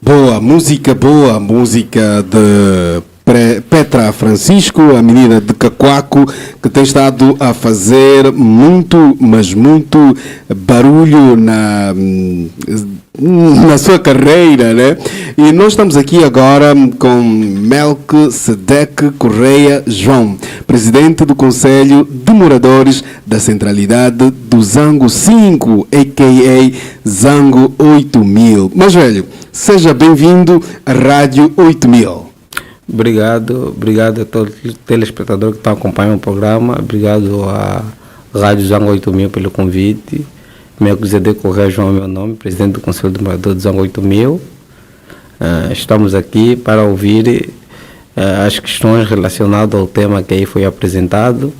Boa música de Petra Francisco, a menina de Cacoaco, que tem estado a fazer muito, mas muito barulho na sua carreira, né? E nós estamos aqui agora com Melquisedeque Correia João, presidente do Conselho de Moradores da Centralidade do Zango 5, a.k.a. Zango 8000. Mas, velho, seja bem-vindo à Rádio 8000. Obrigado a todos os telespectadores que estão acompanhando o programa. Obrigado à Rádio Zango 8000 pelo convite. Melquisedeque Correia João é meu nome, presidente do Conselho de Moradores de Zango 8000. Estamos aqui para ouvir as questões relacionadas ao tema que aí foi apresentado.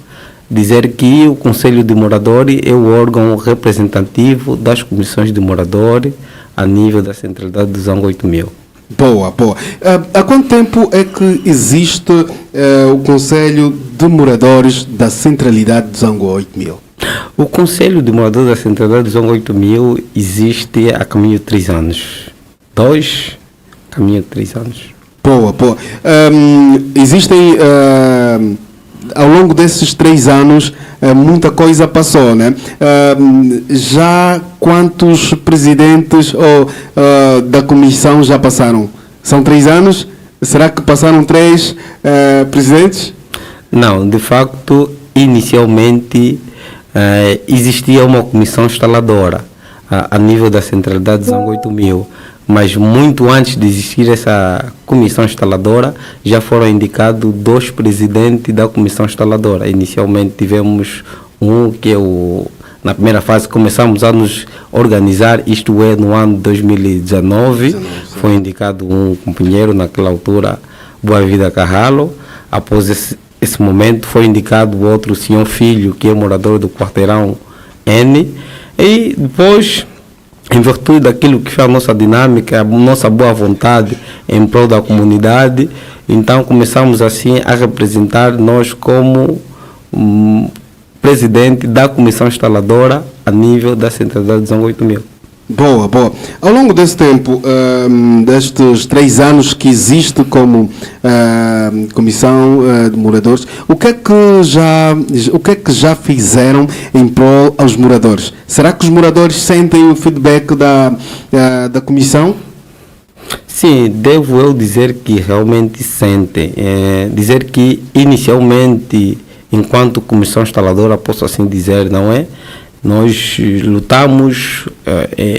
Dizer que o Conselho de Moradores é o órgão representativo das comissões de moradores a nível da centralidade do Zango 8000. Boa. Há quanto tempo é que existe o Conselho de Moradores da Centralidade do Zango 8000? O Conselho de Moradores da Centralidade do Zango 8000 existe há caminho de 3 anos. Caminho de 3 anos. Boa. Existem, ao longo desses 3 anos, muita coisa passou, né? Já quantos presidentes da comissão já passaram? São 3 anos? Será que passaram 3 presidentes? Não, de facto, inicialmente existia uma comissão instaladora a nível da centralidade de Zango 8000, mas muito antes de existir essa comissão instaladora, já foram indicados 2 presidentes da comissão instaladora. Inicialmente tivemos um que na primeira fase começamos a nos organizar, isto é, no ano de 2019, foi indicado um companheiro naquela altura, Boa Vida Carralo. Após esse momento foi indicado o outro senhor Filho, que é morador do quarteirão N, e depois, em virtude daquilo que foi a nossa dinâmica, a nossa boa vontade em prol da comunidade, então começamos assim a representar nós como presidente da comissão instaladora a nível da centralidade de Zango 8000. Boa. Ao longo desse tempo, destes 3 anos que existe como comissão de moradores, o que é que já fizeram em prol aos moradores? Será que os moradores sentem o feedback da comissão? Sim, devo eu dizer que realmente sentem. Dizer que inicialmente, enquanto comissão instaladora, posso assim dizer, não é? Nós lutamos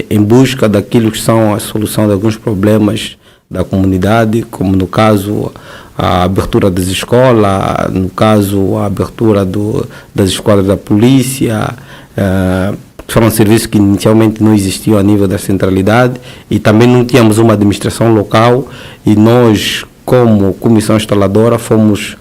em busca daquilo que são a solução de alguns problemas da comunidade, como no caso a abertura das escolas, no caso a abertura das esquadras da polícia, foram serviços que inicialmente não existiam a nível da centralidade e também não tínhamos uma administração local, e nós, como comissão instaladora, fomos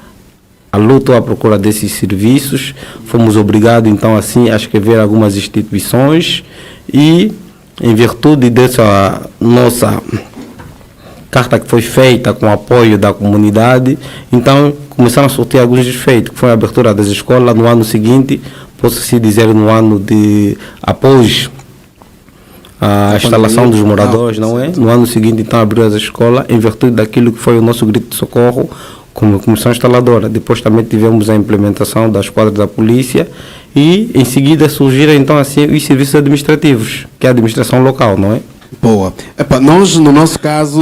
a luta à procura desses serviços, fomos obrigados então assim a escrever algumas instituições e, em virtude dessa nossa carta que foi feita com o apoio da comunidade, então começaram a surtir alguns efeitos, que foi a abertura das escolas no ano seguinte, posso-se dizer no ano de após a instalação dos moradores, não é? No ano seguinte então abriu as escolas em virtude daquilo que foi o nosso grito de socorro como comissão instaladora. Depois também tivemos a implementação das quadras da polícia e em seguida surgiram então assim os serviços administrativos, que é a administração local, não é? Boa. Nós, no nosso caso,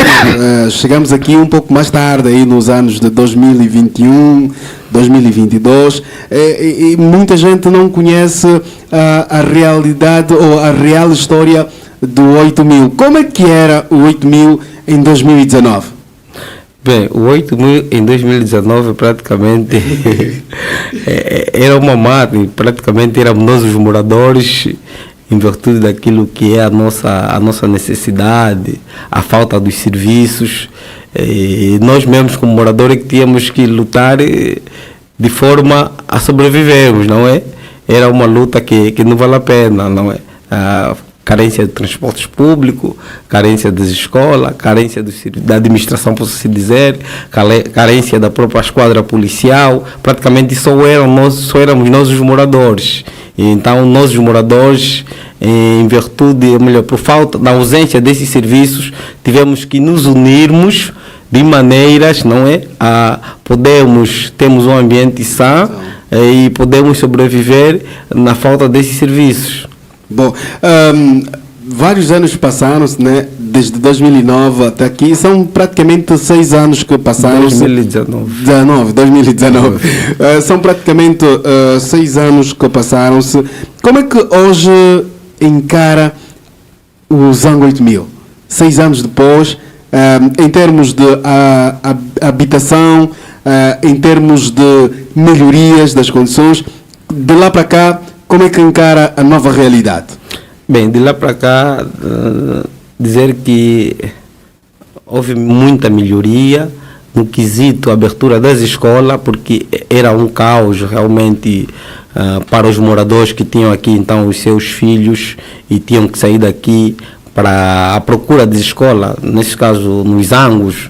chegamos aqui um pouco mais tarde, aí nos anos de 2021, 2022, e muita gente não conhece a realidade ou a real história do 8000. Como é que era o 8000 em 2019? Bem, o 8000 em 2019 praticamente era uma máquina, praticamente éramos nós os moradores, em virtude daquilo que é a nossa necessidade, a falta dos serviços, e nós mesmos como moradores que tínhamos que lutar de forma a sobrevivermos, não é? Era uma luta que não vale a pena, não é? carência de transportes públicos, carência das escolas, carência da administração, posso se dizer, carência da própria esquadra policial. Praticamente só éramos nós os moradores. E então nós os moradores, em virtude, ou melhor, por falta da ausência desses serviços, tivemos que nos unirmos de maneiras, não é, temos um ambiente sã e podemos sobreviver na falta desses serviços. Bom, vários anos passaram-se, né? Desde 2009 até aqui, são praticamente 6 anos que passaram. 2019. São praticamente 6 anos que passaram-se. Como é que hoje encara o Zango 8000? 6 anos depois, em termos de habitação, em termos de melhorias das condições, de lá para cá, como é que encara a nova realidade? Bem, de lá para cá, dizer que houve muita melhoria no quesito abertura das escolas, porque era um caos realmente para os moradores que tinham aqui então os seus filhos e tinham que sair daqui para a procura de escola, nesse caso nos Zangos,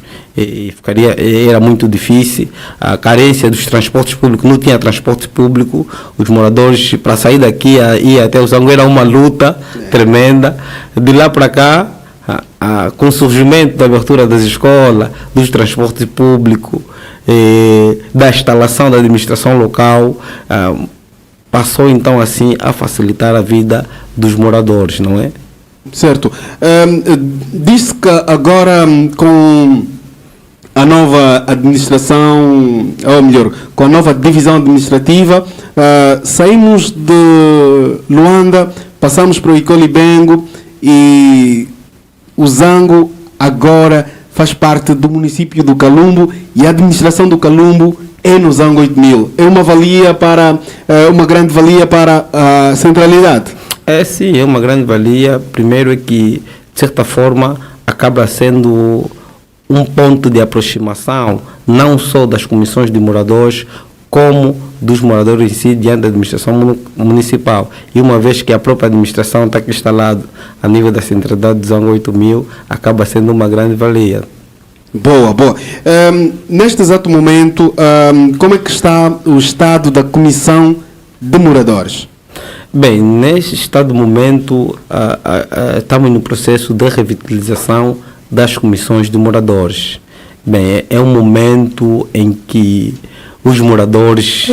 era muito difícil. A carência dos transportes públicos, não tinha transporte público, os moradores para sair daqui e ir até o Zango era uma luta tremenda. De lá para cá, com o surgimento da abertura das escolas, dos transportes públicos, da instalação da administração local, passou então assim a facilitar a vida dos moradores, não é? Certo. Diz que agora com a nova administração, ou melhor, com a nova divisão administrativa, saímos de Luanda, passamos para o Icolibengo e o Zango agora faz parte do município do Calumbo e a administração do Calumbo é no Zango 8000. É uma grande valia para a centralidade. Sim, é uma grande valia. Primeiro é que, de certa forma, acaba sendo um ponto de aproximação, não só das comissões de moradores, como dos moradores em si, diante da administração municipal. E uma vez que a própria administração está aqui instalada a nível da centralidade de Zango 8000, acaba sendo uma grande valia. Boa. Neste exato momento, como é que está o estado da comissão de moradores? Bem, neste estado momento, estamos no processo de revitalização das comissões de moradores. Bem, é um momento em que os moradores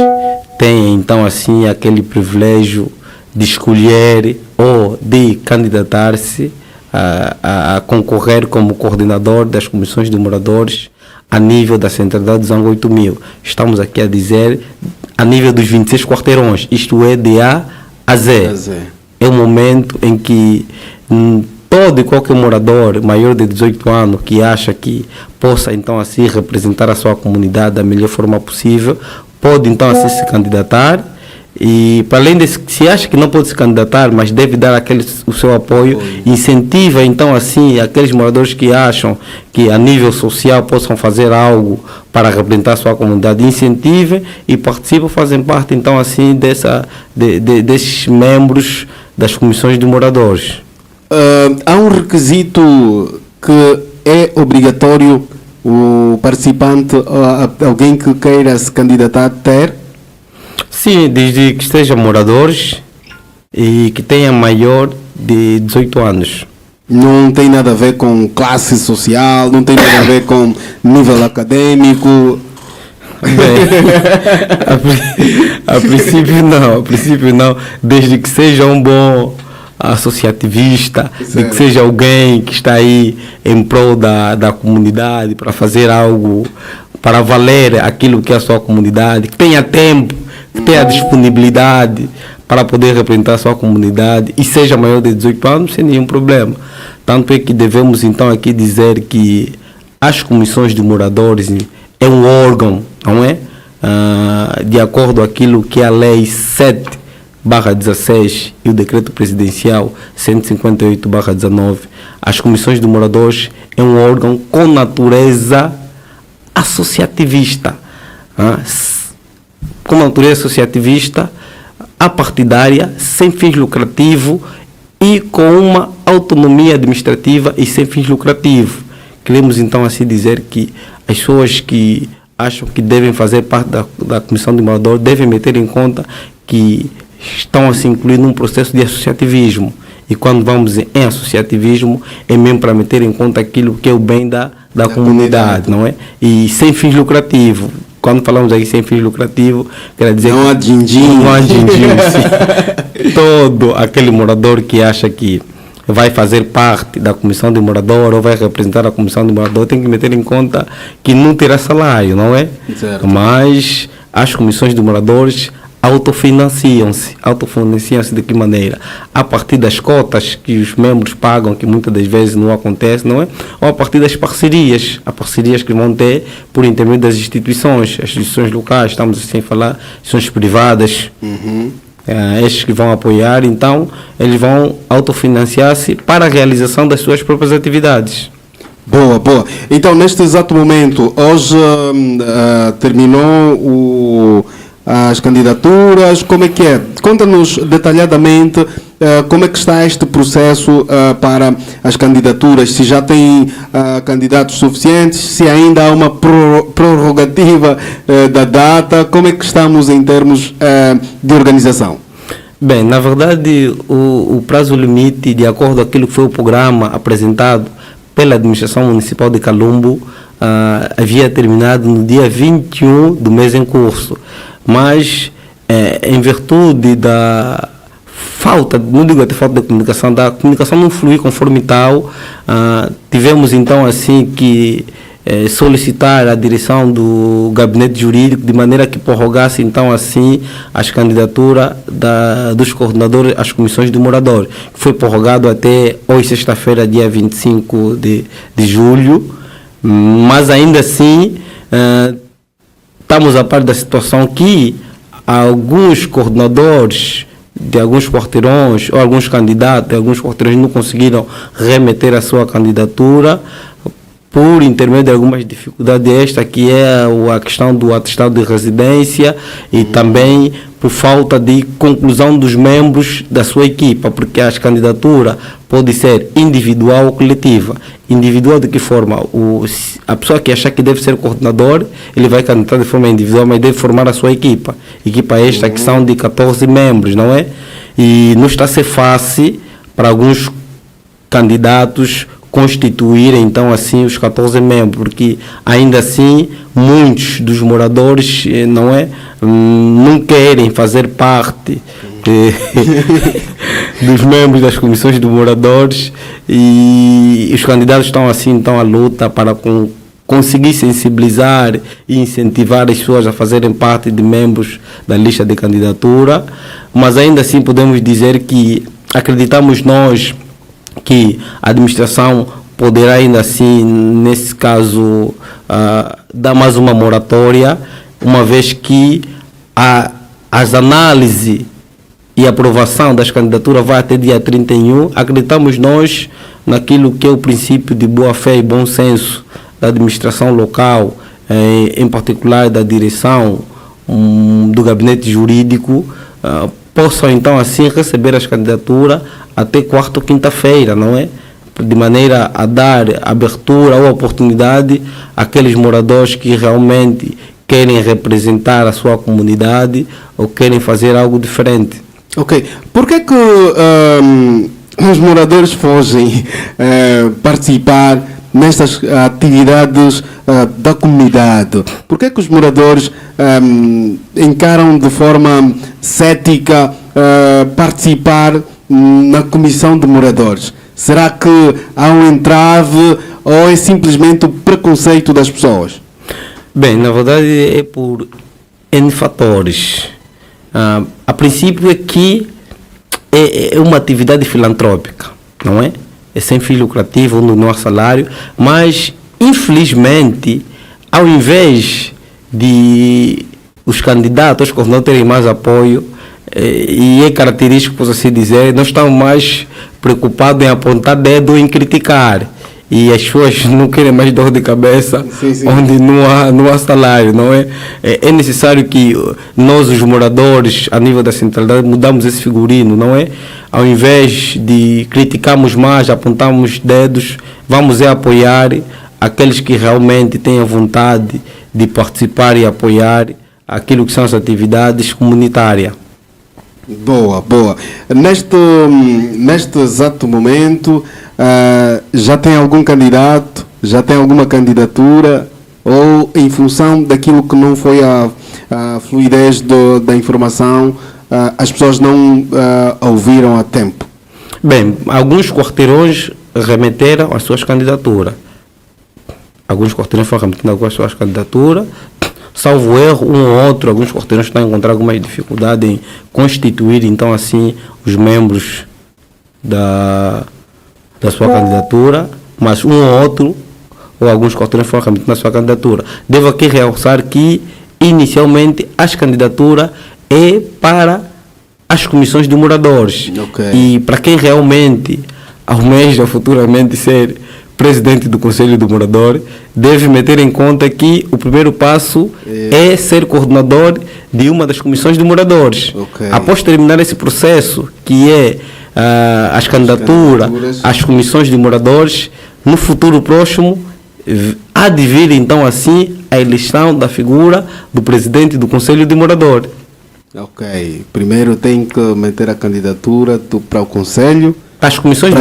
têm, então, assim, aquele privilégio de escolher ou de candidatar-se a concorrer como coordenador das comissões de moradores a nível da centralidade de Zango 8000. Estamos aqui a dizer a nível dos 26 quarteirões, isto é, de A a Z. É um momento em que todo e qualquer morador maior de 18 anos que acha que possa então assim representar a sua comunidade da melhor forma possível, pode então assim se candidatar. E para além disso, se acha que não pode se candidatar, mas deve dar o seu apoio, incentiva então assim aqueles moradores que acham que a nível social possam fazer algo para representar a sua comunidade, incentivem e participam, fazem parte então assim desses membros das comissões de moradores. Há um requisito que é obrigatório o participante, alguém que queira se candidatar, ter? Sim, desde que estejam moradores e que tenha maior de 18 anos. Não tem nada a ver com classe social, não tem nada a ver com nível acadêmico? Bem, a princípio não, desde que seja um bom associativista, de que seja alguém que está aí em prol da comunidade para fazer algo, para valer aquilo que é a sua comunidade, que tenha tempo, que tenha disponibilidade para poder representar a sua comunidade e seja maior de 18 anos sem nenhum problema. Tanto é que devemos então aqui dizer que as comissões de moradores é um órgão, não é? De acordo com aquilo que a lei 7/16 e o decreto presidencial 158/19, as comissões de moradores é um órgão com natureza associativista, com natureza associativista, apartidária, sem fins lucrativos e com uma autonomia administrativa e sem fins lucrativos. Queremos então assim dizer que as pessoas que acham que devem fazer parte da Comissão de Moradores devem meter em conta que estão assim incluídos num processo de associativismo. E quando vamos em associativismo, é mesmo para meter em conta aquilo que é o bem da comunidade, não é? E sem fins lucrativos. Quando falamos aí sem fins lucrativos, quer dizer não há din-din. Não há din-din, sim. Todo aquele morador que acha que vai fazer parte da comissão de morador ou vai representar a comissão de morador tem que meter em conta que não terá salário, não é? Certo. Mas as comissões de moradores autofinanciam-se de que maneira? A partir das cotas que os membros pagam, que muitas das vezes não acontece, não é? Ou a partir das parcerias, as parcerias que vão ter por intermédio das instituições, as instituições locais, estamos assim a falar, instituições privadas, estes que vão apoiar, então eles vão autofinanciar-se para a realização das suas próprias atividades. Boa, boa. Então, neste exato momento, hoje terminou as candidaturas, como é que é? Conta-nos detalhadamente como é que está este processo para as candidaturas, se já tem candidatos suficientes, se ainda há uma prorrogativa da data, como é que estamos em termos de organização? Bem, na verdade, o prazo limite, de acordo com aquilo que foi o programa apresentado pela Administração Municipal de Calumbo, havia terminado no dia 21 do mês em curso. Mas, em virtude da falta, não digo até falta de comunicação, da comunicação não fluir conforme tal, tivemos então assim que solicitar a direção do gabinete jurídico de maneira que prorrogasse então assim as candidaturas dos coordenadores às comissões de moradores, que foi prorrogado até hoje, sexta-feira, dia 25 de julho, mas ainda assim estamos a par da situação que alguns coordenadores de alguns quarteirões ou alguns candidatos de alguns quarteirões não conseguiram remeter a sua candidatura por intermédio de algumas dificuldades, esta que é a questão do atestado de residência e também por falta de conclusão dos membros da sua equipa, porque as candidaturas pode ser individual ou coletiva. Individual de que forma? A pessoa que achar que deve ser coordenador, ele vai candidatar de forma individual, mas deve formar a sua equipa. Equipa esta que são de 14 membros, não é? E não está a ser fácil para alguns candidatos constituírem então assim os 14 membros, porque ainda assim muitos dos moradores não querem fazer parte dos membros das comissões de moradores, e os candidatos estão assim então à luta para conseguir sensibilizar e incentivar as pessoas a fazerem parte de membros da lista de candidatura, mas ainda assim podemos dizer que acreditamos nós que a administração poderá ainda assim, nesse caso, dar mais uma moratória, uma vez que as análises e aprovação das candidaturas vai até dia 31, acreditamos nós naquilo que é o princípio de boa-fé e bom senso da administração local, em particular da direção do gabinete jurídico, possam então assim receber as candidaturas até quarta ou quinta-feira, não é? De maneira a dar abertura ou oportunidade àqueles moradores que realmente querem representar a sua comunidade ou querem fazer algo diferente. Ok. Por que os moradores fogem participar nestas atividades da comunidade? Por que os moradores encaram de forma cética participar na comissão de moradores? Será que há um entrave ou é simplesmente o preconceito das pessoas? Bem, na verdade é por N fatores. A princípio é que é uma atividade filantrópica, não é? É sem fim lucrativo, não há salário, mas infelizmente, ao invés de os candidatos, os coordenadores terem mais apoio, e é característico, por assim dizer, nós estamos mais preocupados em apontar dedo, em criticar. e as pessoas não querem mais dor de cabeça, Sim. onde não há salário, não é? É necessário que nós, os moradores, a nível da centralidade, mudamos esse figurino, não é? Ao invés de criticarmos mais, apontarmos dedos, vamos apoiar aqueles que realmente têm a vontade de participar e apoiar aquilo que são as atividades comunitárias. Boa. Neste exato momento, já tem algum candidato, já tem alguma candidatura, ou em função daquilo que não foi a fluidez da informação, as pessoas não ouviram a tempo? Bem, alguns quarteirões remeteram as suas candidaturas. Alguns quarteirões foram remetendo as suas candidaturas. Salvo erro, um ou outro, alguns quarteirões estão a encontrar alguma dificuldade em constituir, então, assim, os membros da sua candidatura, mas um ou outro, ou alguns quarteirões foram remetendo a sua candidatura. Devo aqui realçar que, inicialmente, as candidaturas é para as comissões de moradores. Okay. E para quem realmente almeja futuramente ser presidente do Conselho do Morador, deve meter em conta que o primeiro passo é ser coordenador de uma das comissões de moradores. Okay. Após terminar esse processo, que é as candidaturas, as comissões de moradores, no futuro próximo, há de vir então assim a eleição da figura do presidente do Conselho de Morador. Ok. Primeiro tem que meter a candidatura para o Conselho. As comissões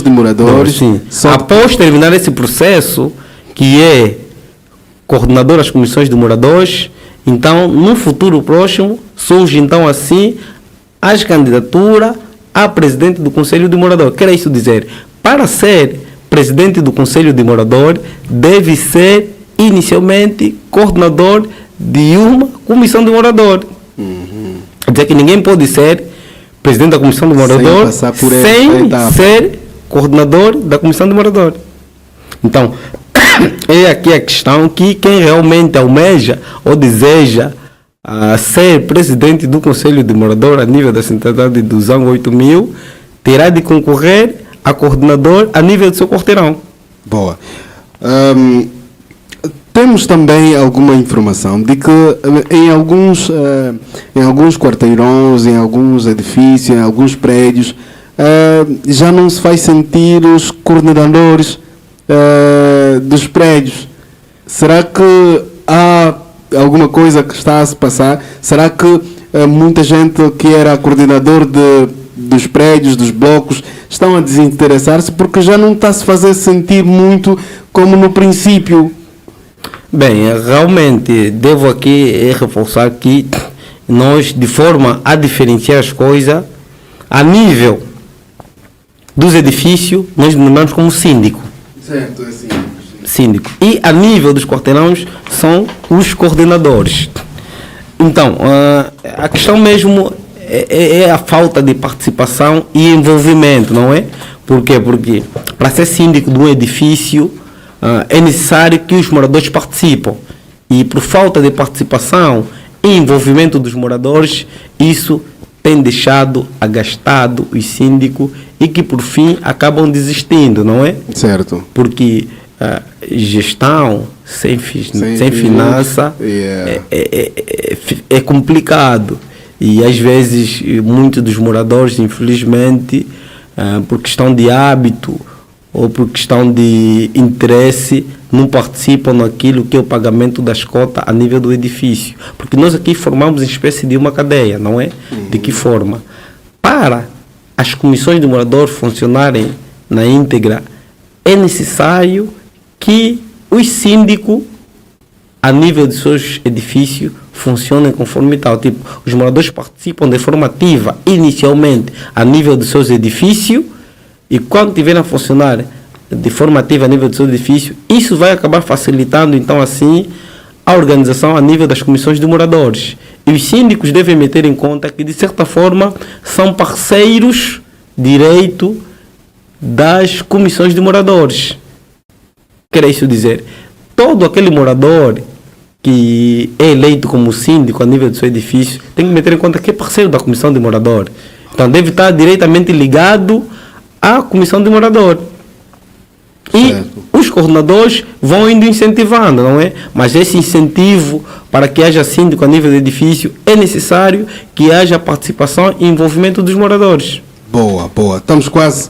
de moradores. Sim. Após terminar esse processo, que é coordenador das comissões de moradores, então, no futuro próximo, surge então assim as candidaturas a presidente do Conselho de Morador. Quer isso dizer, para ser presidente do Conselho de Morador, deve ser inicialmente coordenador de uma comissão de morador. Quer dizer que ninguém pode ser presidente da comissão de morador sem ser coordenador da comissão de morador. Então, é aqui a questão que quem realmente almeja ou deseja ser presidente do Conselho de Morador a nível da centralidade do Zango 8000 terá de concorrer a coordenador a nível do seu quarteirão. Boa. Temos também alguma informação de que em alguns quarteirões, em alguns edifícios, em alguns prédios, já não se faz sentir os coordenadores dos prédios. Será que há alguma coisa que está a se passar? Será que muita gente que era coordenador dos prédios, dos blocos, estão a desinteressar-se porque já não está a se fazer sentir muito como no princípio? Bem, realmente devo aqui reforçar que nós, de forma a diferenciar as coisas, a nível dos edifícios, nós denominamos como síndico. Certo, é assim. Síndico. E a nível dos quarteirões são os coordenadores. Então, a questão mesmo é a falta de participação e envolvimento, não é? Por quê? Porque para ser síndico de um edifício, é necessário que os moradores participem. E por falta de participação e envolvimento dos moradores, isso tem deixado agastado os síndicos e que por fim acabam desistindo, não é? Certo. Porque gestão sem finança é complicado. E às vezes muitos dos moradores, infelizmente, por questão de hábito ou por questão de interesse, não participam naquilo que é o pagamento das cotas a nível do edifício. Porque nós aqui formamos uma espécie de uma cadeia, não é? De que forma? Para as comissões de morador funcionarem na íntegra, é necessário que os síndicos, a nível de seus edifícios, funcionem conforme tal. Tipo, os moradores participam de forma ativa, inicialmente, a nível dos seus edifícios, e quando tiverem a funcionar de forma ativa a nível do seu edifício, isso vai acabar facilitando, então, assim, a organização a nível das comissões de moradores. E os síndicos devem meter em conta que, de certa forma, são parceiros direito das comissões de moradores. Quer isso dizer, todo aquele morador que é eleito como síndico a nível do seu edifício tem que meter em conta que é parceiro da comissão de morador. Então, deve estar diretamente ligado à comissão de morador. E Certo. os coordenadores vão indo incentivando, não é? Mas esse incentivo para que haja síndico a nível de edifício é necessário que haja participação e envolvimento dos moradores. Boa, boa. Estamos quase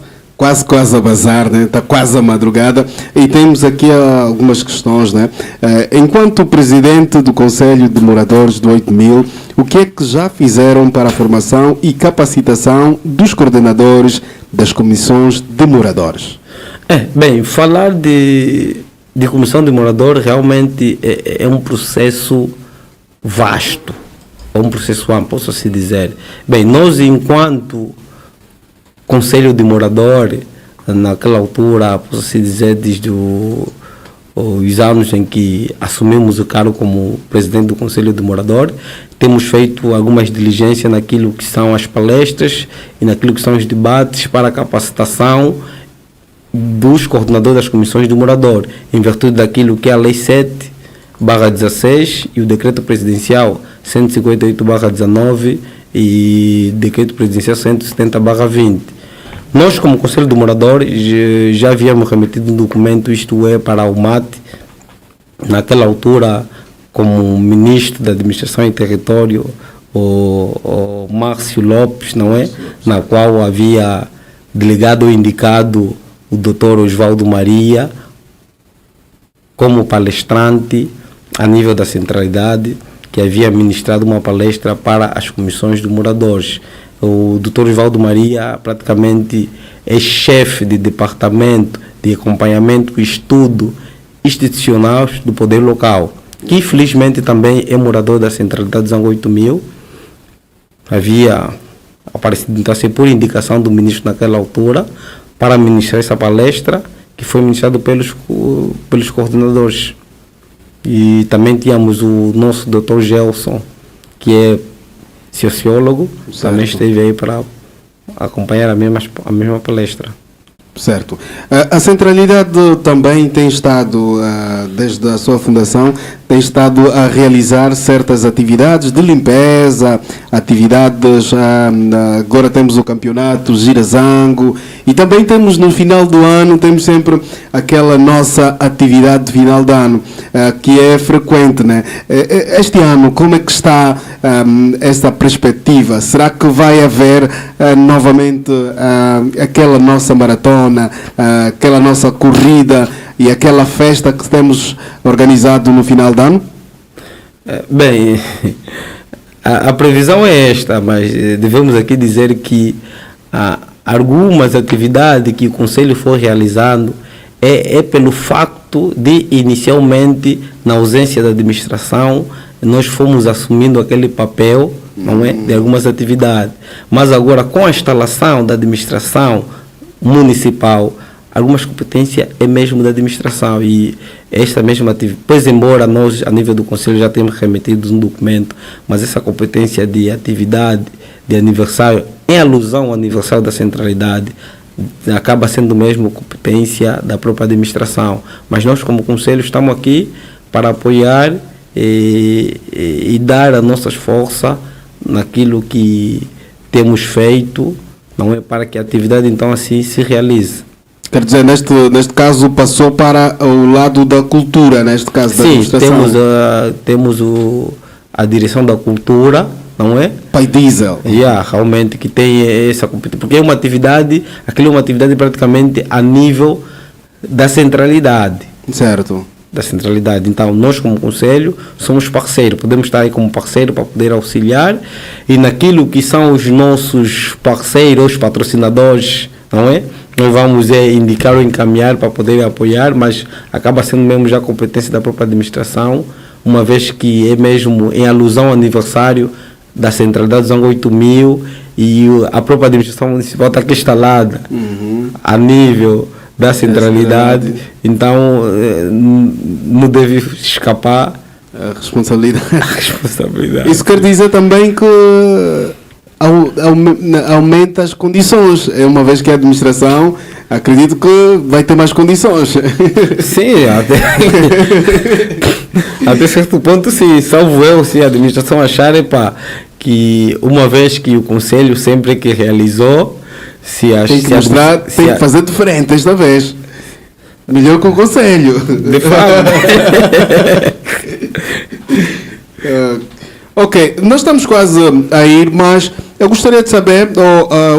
a bazar, né? Está quase a madrugada e temos aqui algumas questões, né? Enquanto presidente do Conselho de Moradores do 8000, o que é que já fizeram para a formação e capacitação dos coordenadores das comissões de moradores? Bem, falar de comissão de morador realmente é um processo vasto, é um processo amplo, posso assim dizer. Bem, nós enquanto Conselho de Morador, naquela altura, posso assim dizer, desde os anos em que assumimos o cargo como presidente do Conselho de Morador, temos feito algumas diligências naquilo que são as palestras e naquilo que são os debates para a capacitação dos coordenadores das comissões do morador, em virtude daquilo que é a Lei 7/16 e o Decreto Presidencial 158/19 e Decreto Presidencial 170/20. Nós, como Conselho do Morador, já havíamos remetido um documento, isto é, para o MAT, naquela altura, como Ministro da Administração e Território, o Márcio Lopes, não é? Na qual havia delegado ou indicado o Dr. Osvaldo Maria como palestrante a nível da centralidade, que havia ministrado uma palestra para as comissões de moradores. O Dr. Osvaldo Maria praticamente é chefe de departamento de acompanhamento e estudo institucional do poder local, que infelizmente também é morador da centralidade de Zanga 8000. Havia aparecido então assim, por indicação do ministro naquela altura, para ministrar essa palestra, que foi ministrada pelos coordenadores. E também tínhamos o nosso Dr. Gelson, que é sociólogo, certo, também esteve aí para acompanhar a mesma palestra. Certo. A centralidade também tem estado, desde a sua fundação, tem estado a realizar certas atividades de limpeza, atividades, agora temos o campeonato Girazango e também temos no final do ano, temos sempre aquela nossa atividade de final de ano, que é frequente, né? Este ano, como é que está essa perspectiva? Será que vai haver novamente aquela nossa maratona, aquela nossa corrida e aquela festa que temos organizado no final do ano? Bem, a previsão é esta, mas devemos aqui dizer que algumas atividades que o Conselho foi realizando é pelo facto de, inicialmente, na ausência da administração, nós fomos assumindo aquele papel, não é, de algumas atividades. Mas agora, com a instalação da administração municipal, algumas competências é mesmo da administração e esta mesma atividade, pois embora nós a nível do Conselho já temos remetido um documento, mas essa competência de atividade de aniversário, em alusão ao aniversário da centralidade, acaba sendo mesmo competência da própria administração. Mas nós como Conselho estamos aqui para apoiar e dar as nossas forças naquilo que temos feito, não é, para que a atividade então assim se realize. Quer dizer, neste caso passou para o lado da cultura, neste caso da administração. Sim, temos a direção da cultura, não é? Pai Diesel. Realmente que tem essa competência, porque aquilo é uma atividade praticamente a nível da centralidade. Certo. Da centralidade. Então, nós como Conselho somos parceiros, podemos estar aí como parceiro para poder auxiliar e naquilo que são os nossos parceiros, patrocinadores, não é? Nós vamos indicar ou encaminhar para poder apoiar, mas acaba sendo mesmo já competência da própria administração, uma vez que é mesmo em alusão ao aniversário da centralidade de Zanga 8000 e a própria administração municipal está aqui instalada a nível da centralidade, então não deve escapar a responsabilidade. Isso quer dizer também que aumenta as condições, uma vez que a administração, acredito que vai ter mais condições. Sim, até certo ponto, sim, salvo eu, se a administração achar que uma vez que o Conselho sempre que realizou, tem que fazer diferente esta vez. Melhor que o conselho. De fato. Ok, nós estamos quase a ir, mas eu gostaria de saber,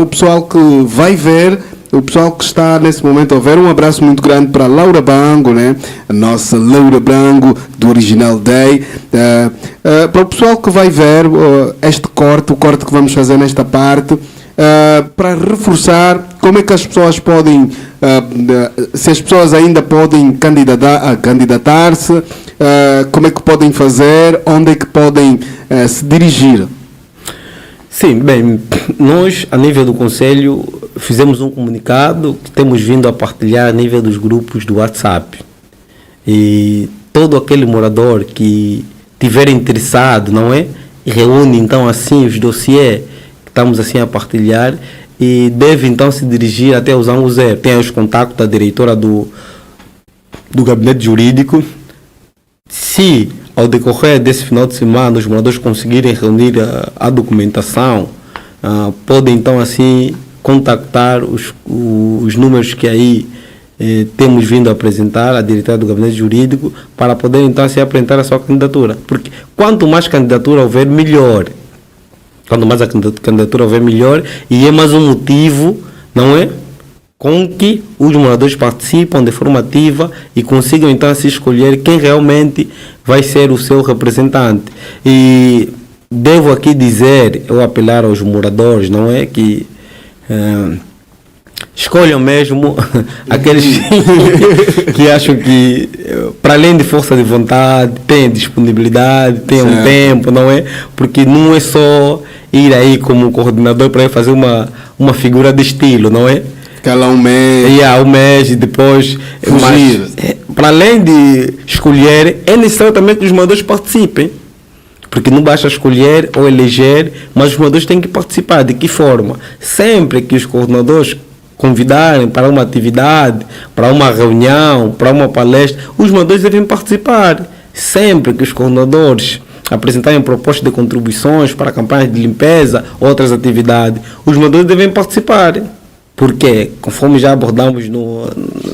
o pessoal que vai ver, o pessoal que está nesse momento a ver, um abraço muito grande para a Laura Brango, né? A nossa Laura Brango do Original Day. Para o pessoal que vai ver este corte, o corte que vamos fazer nesta parte, para reforçar como é que as pessoas podem, se as pessoas ainda podem candidatar-se, como é que podem fazer, onde é que podem se dirigir. Sim, bem, nós a nível do Conselho fizemos um comunicado que temos vindo a partilhar a nível dos grupos do WhatsApp. E todo aquele morador que estiver interessado, não é? E reúne então assim os dossiês que estamos assim a partilhar e deve então se dirigir até o Zango Zero. Tem os contatos da diretora do gabinete jurídico. Se ao decorrer desse final de semana os moradores conseguirem reunir a documentação, podem então assim contactar os números que aí temos vindo a apresentar à diretora do gabinete jurídico para poder então se apresentar a sua candidatura. Porque quanto mais candidatura houver, melhor. Quanto mais a candidatura houver, melhor. E é mais um motivo, não é? Com que os moradores participam de forma ativa e consigam então se escolher quem realmente vai ser o seu representante. E devo aqui dizer, eu apelar aos moradores, não é? Que escolham mesmo aqueles que acham que, para além de força de vontade, têm disponibilidade, têm um tempo, não é? Porque não é só ir aí como coordenador para ir fazer uma figura de estilo, não é? Calar um mês. Um mês e depois fugir. Para além de escolher, é necessário também que os moradores participem. Porque não basta escolher ou eleger, mas os moradores têm que participar. De que forma? Sempre que os coordenadores convidarem para uma atividade, para uma reunião, para uma palestra, os moradores devem participar. Sempre que os coordenadores apresentarem propostas de contribuições para campanhas de limpeza, outras atividades, os moradores devem participar. Porque, conforme já abordamos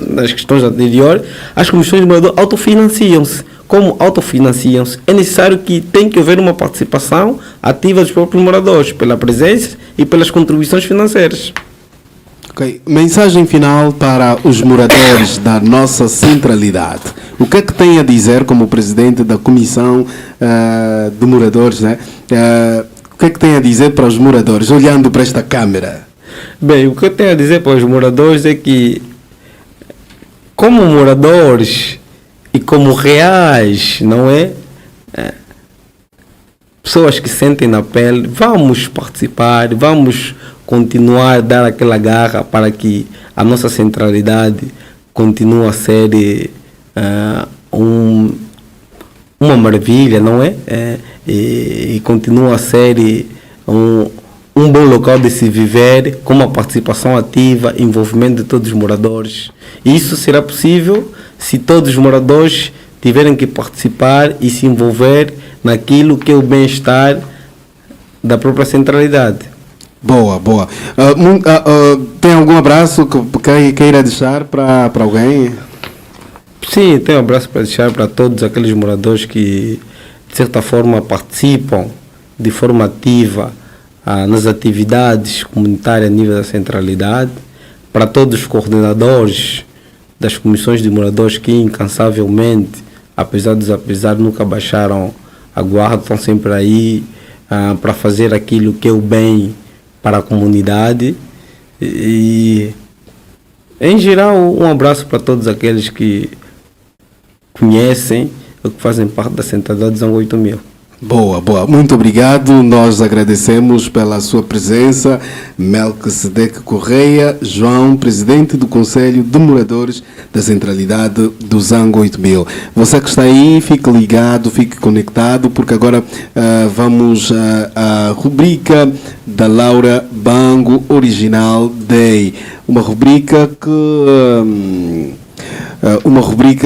nas questões anteriores, as comissões de morador autofinanciam-se. Como autofinanciam-se, é necessário que tenha que haver uma participação ativa dos próprios moradores, pela presença e pelas contribuições financeiras. Ok. Mensagem final para os moradores da nossa centralidade. O que é que tem a dizer como presidente da Comissão de Moradores, né? O que é que tem a dizer para os moradores, olhando para esta câmera? Bem, o que eu tenho a dizer para os moradores é que, como moradores e como reais, não é? Pessoas que sentem na pele, vamos participar, vamos continuar a dar aquela garra para que a nossa centralidade continue a ser uma maravilha, não é? E continua a ser um bom local de se viver, com uma participação ativa, envolvimento de todos os moradores. E isso será possível se todos os moradores tiverem que participar e se envolver naquilo que é o bem-estar da própria centralidade. Boa. Tem algum abraço que queira deixar para alguém? Sim, tenho um abraço para deixar para todos aqueles moradores que, de certa forma, participam de forma ativa nas atividades comunitárias a nível da centralidade, para todos os coordenadores das comissões de moradores que incansavelmente, apesar nunca baixaram a guarda, estão sempre aí para fazer aquilo que é o bem para a comunidade. E, em geral, um abraço para todos aqueles que conhecem ou que fazem parte da centralidade de Zango 8000. Boa. Muito obrigado. Nós agradecemos pela sua presença. Melquisedeque Correia João, presidente do Conselho de Moradores da Centralidade do Zango 8000. Você que está aí, fique ligado, fique conectado, porque agora vamos à rubrica da Laura Brango Original Day. Uma rubrica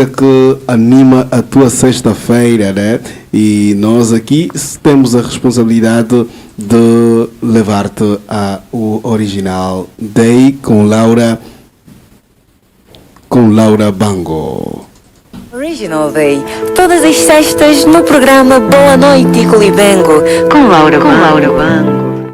que anima a tua sexta-feira, né? E nós aqui temos a responsabilidade de levar-te ao Original Day com Laura com Laura Bango. Original Day, todas as sextas no programa Boa Noite Colibengo, com Laura Bango.